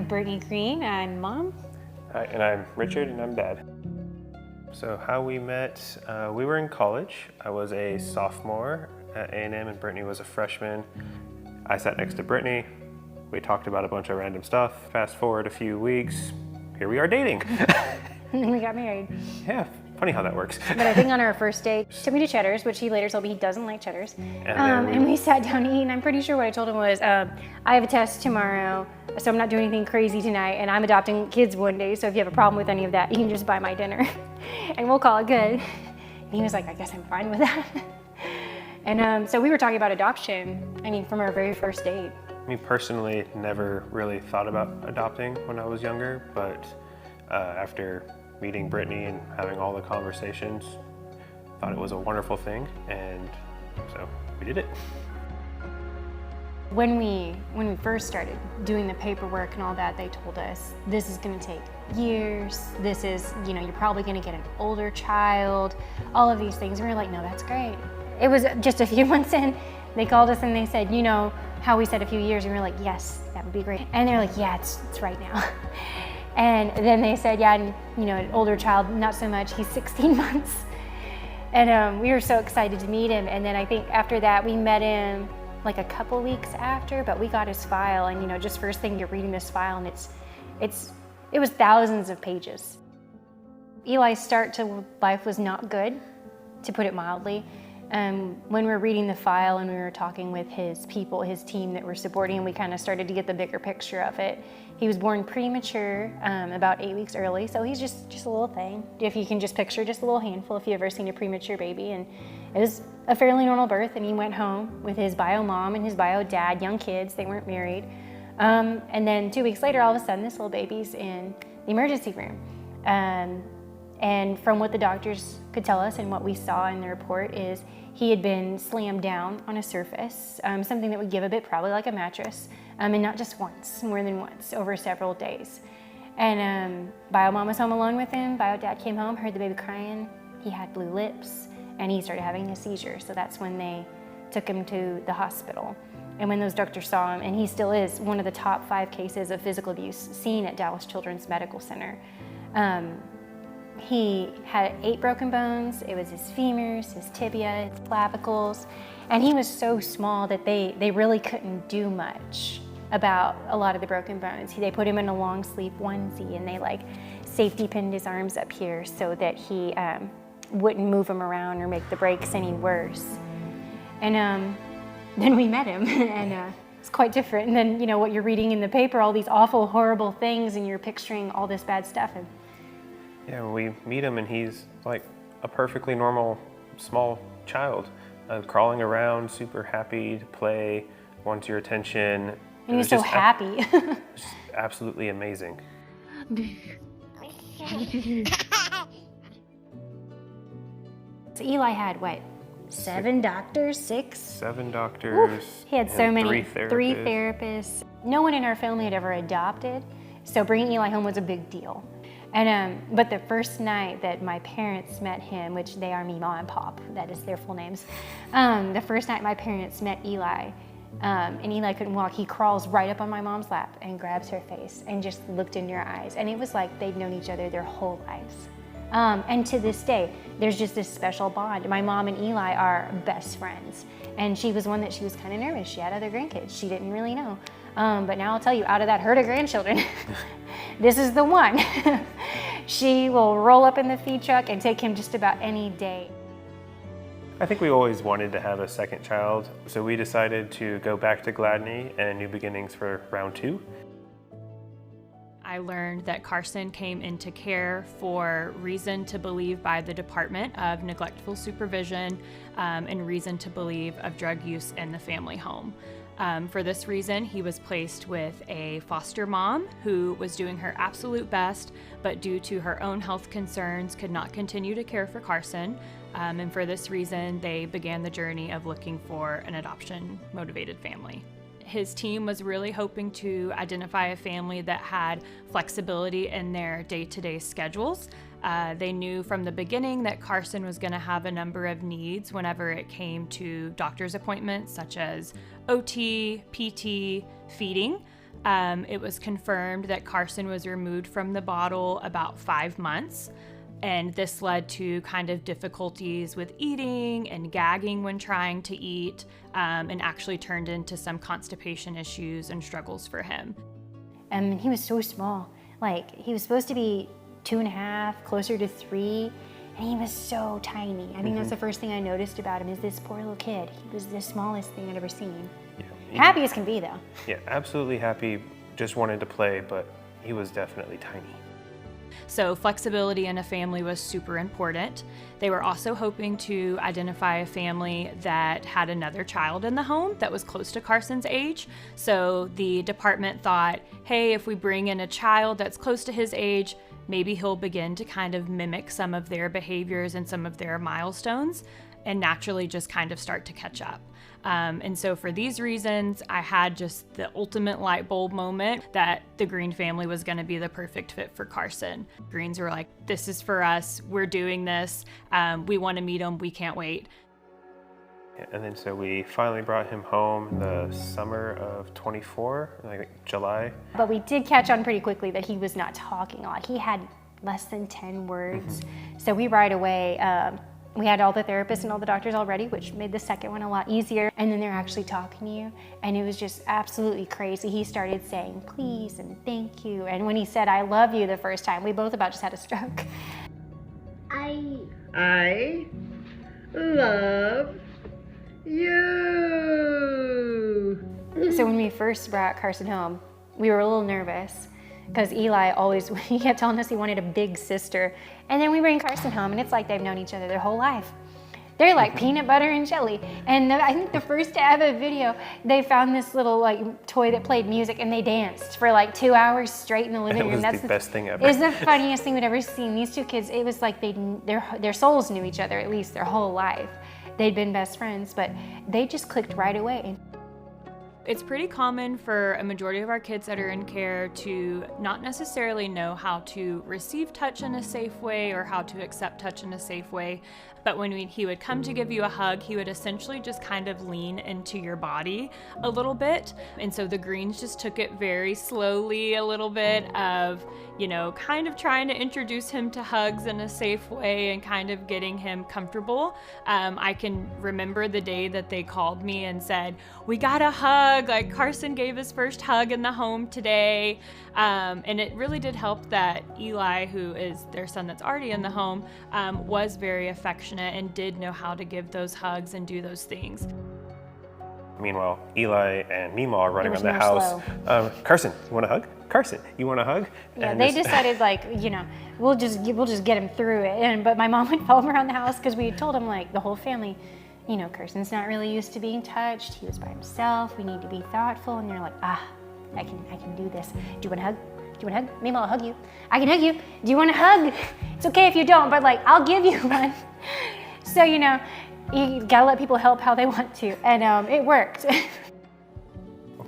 I'm Brittany Green, I'm mom. Hi, and I'm Richard, and I'm dad. So how we met, we were in college. I was a sophomore at A&M and Brittany was a freshman. I sat next to Brittany. We talked about a bunch of random stuff. Fast forward a few weeks, here we are dating. And we got married. Yeah, funny how that works. But I think on our first date, took me to Cheddar's, which he later told me he doesn't like Cheddar's. And we sat down to eat, and I'm pretty sure what I told him was, I have a test tomorrow, so I'm not doing anything crazy tonight, and I'm adopting kids one day, so if you have a problem with any of that, you can just buy my dinner, and we'll call it good. And he was like, I guess I'm fine with that. And so we were talking about adoption, from our very first date. Me personally never really thought about adopting when I was younger, but after meeting Brittany and having all the conversations, thought it was a wonderful thing, and so we did it. When we first started doing the paperwork and all that, they told us this is going to take years. This is, you're probably going to get an older child. All of these things. And we were like, no, that's great. It was just a few months in, they called us and they said, how we said a few years, and we were like, yes, that would be great. And they're like, yeah, it's right now. And then they said, yeah, and, an older child, not so much. He's 16 months. And we were so excited to meet him. And then I think after that, we met him like a couple weeks after, but we got his file, and just first thing you're reading this file, and it was thousands of pages. Eli's start to life was not good, to put it mildly. When we were reading the file and we were talking with his people, his team that were supporting him, we kind of started to get the bigger picture of it. He was born premature, about 8 weeks early, so he's just a little thing. If you can just picture, just a little handful if you've ever seen a premature baby. And it was a fairly normal birth, and he went home with his bio mom and his bio dad, young kids, they weren't married. And then 2 weeks later, all of a sudden, this little baby's in the emergency room. And from what the doctors could tell us and what we saw in the report is he had been slammed down on a surface, something that would give a bit, probably like a mattress, and not just once, more than once, over several days. And bio mom was home alone with him. Bio dad came home, heard the baby crying. He had blue lips, and he started having a seizure. So that's when they took him to the hospital. And when those doctors saw him, and he still is one of the top 5 cases of physical abuse seen at Dallas Children's Medical Center. He had 8 broken bones. It was his femurs, his tibia, his clavicles, and he was so small that they really couldn't do much about a lot of the broken bones. They put him in a long sleeve onesie, and they safety pinned his arms up here so that he wouldn't move them around or make the breaks any worse. And then we met him, and it's quite different. And then what you're reading in the paper, all these awful, horrible things, and you're picturing all this bad stuff. And yeah, when we meet him, and he's like a perfectly normal small child, crawling around, super happy to play, wants your attention. And he was so happy. Just absolutely amazing. So Eli had what? 7 doctors, 6? 7 doctors. Oof. He had so many. 3 therapists. No one in our family had ever adopted, so bringing Eli home was a big deal. And but the first night that my parents met him, which they are Mima and Pop, that is their full names. The first night my parents met Eli, and Eli couldn't walk, he crawls right up on my mom's lap and grabs her face and just looked in your eyes. And it was like they'd known each other their whole lives. And to this day, there's just this special bond. My mom and Eli are best friends. And she was one that she was kind of nervous. She had other grandkids. She didn't really know. But now I'll tell you, out of that herd of grandchildren, this is the one. She will roll up in the feed truck and take him just about any day. I think we always wanted to have a second child, so we decided to go back to Gladney and New Beginnings for round 2. I learned that Karsin came into care for reason to believe by the Department of Neglectful Supervision and reason to believe of drug use in the family home. For this reason, he was placed with a foster mom who was doing her absolute best, but due to her own health concerns, could not continue to care for Karsin. And for this reason, they began the journey of looking for an adoption-motivated family. His team was really hoping to identify a family that had flexibility in their day-to-day schedules. They knew from the beginning that Karsin was going to have a number of needs whenever it came to doctor's appointments, such as OT, PT, feeding. It was confirmed that Karsin was removed from the bottle about 5 months. And this led to kind of difficulties with eating and gagging when trying to eat, and actually turned into some constipation issues and struggles for him. And he was so small. Like, he was supposed to be 2.5, closer to 3, and he was so tiny. I think that's the first thing I noticed about him, is this poor little kid. He was the smallest thing I'd ever seen. Yeah. Happy as can be, though. Yeah, absolutely happy, just wanted to play, but he was definitely tiny. So flexibility in a family was super important. They were also hoping to identify a family that had another child in the home that was close to Karsin's age. So the department thought, hey, if we bring in a child that's close to his age, maybe he'll begin to kind of mimic some of their behaviors and some of their milestones and naturally just kind of start to catch up. And so for these reasons, I had just the ultimate light bulb moment that the Green family was going to be the perfect fit for Karsin. Greens were like, this is for us. We're doing this. We want to meet him. We can't wait. And then so we finally brought him home in the summer of 24, I think July. But we did catch on pretty quickly that he was not talking a lot. He had less than 10 words. So we right away, we had all the therapists and all the doctors already, which made the second one a lot easier. And then they're actually talking to you. And it was just absolutely crazy. He started saying please and thank you. And when he said I love you the first time, we both about just had a stroke. I love you. So when we first brought Karsin home, we were a little nervous because Eli always, he kept telling us he wanted a big sister. And then we bring Karsin home and it's like they've known each other their whole life. They're like peanut butter and jelly. And I think the first ever video, they found this little like toy that played music and they danced for like 2 hours straight in the living room. It was the best thing ever. It was the funniest thing we'd ever seen. These two kids, it was like their souls knew each other at least their whole life. They'd been best friends, but they just clicked right away. It's pretty common for a majority of our kids that are in care to not necessarily know how to receive touch in a safe way or how to accept touch in a safe way. But when he would come to give you a hug, he would essentially just kind of lean into your body a little bit. And so the Greens just took it very slowly, a little bit of, kind of trying to introduce him to hugs in a safe way and kind of getting him comfortable. I can remember the day that they called me and said, we got a hug, like Karsin gave his first hug in the home today. And it really did help that Eli, who is their son that's already in the home, was very affectionate and did know how to give those hugs and do those things. Meanwhile, Eli and Mima are running around the house. Karsin, you want a hug? Karsin, you want a hug? Yeah, and they decided we'll just get him through it. But my mom would follow him around the house because we had told him the whole family, Karsin's not really used to being touched. He was by himself. We need to be thoughtful. And they're like, I can do this. Do you want a hug? Do you want a hug? Mima, I'll hug you. I can hug you. Do you want a hug? It's okay if you don't, but I'll give you one. So, you gotta let people help how they want to. And it worked.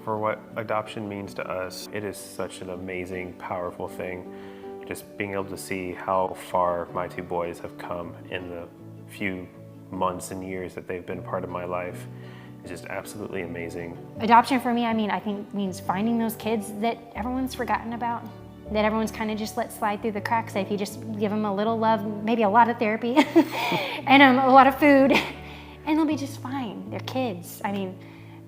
For what adoption means to us, it is such an amazing, powerful thing. Just being able to see how far my two boys have come in the few months and years that they've been a part of my life is just absolutely amazing. Adoption for me, I think means finding those kids that everyone's forgotten about, that everyone's kind of just let slide through the cracks. If you just give them a little love, maybe a lot of therapy, and a lot of food, and they'll be just fine. They're kids.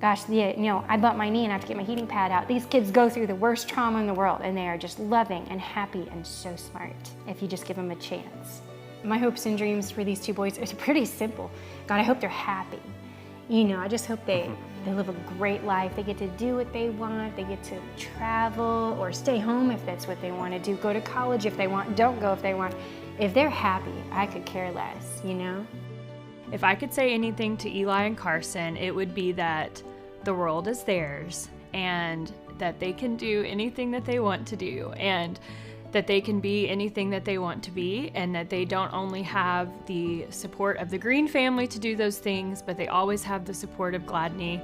Gosh, I bumped my knee and I have to get my heating pad out. These kids go through the worst trauma in the world, and they are just loving and happy and so smart if you just give them a chance. My hopes and dreams for these two boys are pretty simple. God, I hope they're happy. I just hope they live a great life. They get to do what they want. They get to travel or stay home if that's what they want to do. Go to college if they want. Don't go if they want. If they're happy, I could care less, If I could say anything to Eli and Karsin, it would be that the world is theirs and that they can do anything that they want to do and that they can be anything that they want to be, and that they don't only have the support of the Green family to do those things, but they always have the support of Gladney.